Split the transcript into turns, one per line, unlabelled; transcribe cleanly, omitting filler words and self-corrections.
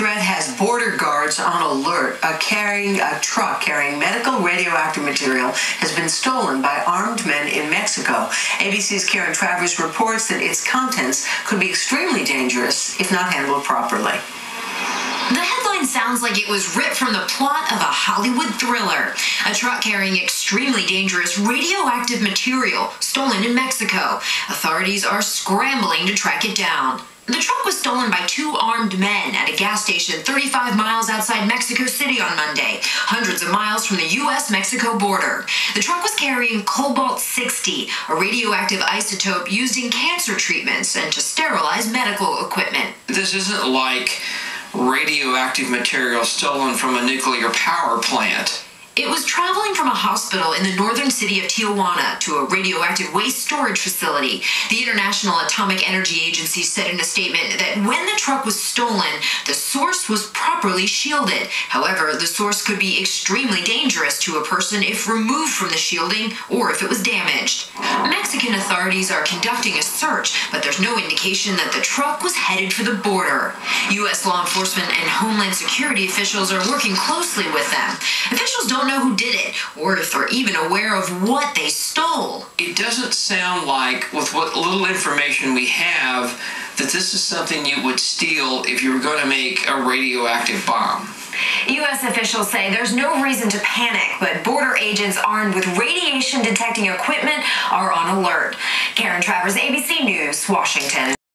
Threat has border guards on alert. A truck carrying medical radioactive material has been stolen by armed men in Mexico. ABC's Karen Travers reports that its contents could be extremely dangerous if not handled properly.
The headline sounds like it was ripped from the plot of a Hollywood thriller. A truck carrying extremely dangerous radioactive material stolen in Mexico. Authorities are scrambling to track it down. The truck was stolen by two armed men at a gas station 35 miles outside Mexico City on Monday, hundreds of miles from the U.S.-Mexico border. The truck was carrying cobalt-60, a radioactive isotope used in cancer treatments and to sterilize medical equipment.
This isn't like radioactive material stolen from a nuclear power plant.
It was traveling from a hospital in the northern city of Tijuana to a radioactive waste storage facility. The International Atomic Energy Agency said in a statement that when the truck was stolen, the source was properly shielded. However, the source could be extremely dangerous to a person if removed from the shielding or if it was damaged. Mexican authorities are conducting a search, but there's no indication that the truck was headed for the border. U.S. law enforcement and Homeland Security officials are working closely with them. Officials don't know who did it, or if they're even aware of what they stole.
It doesn't sound like, with what little information we have, that this is something you would steal if you were going to make a radioactive bomb.
U.S. officials say there's no reason to panic, but border agents armed with radiation-detecting equipment are on alert. Karen Travers, ABC News, Washington.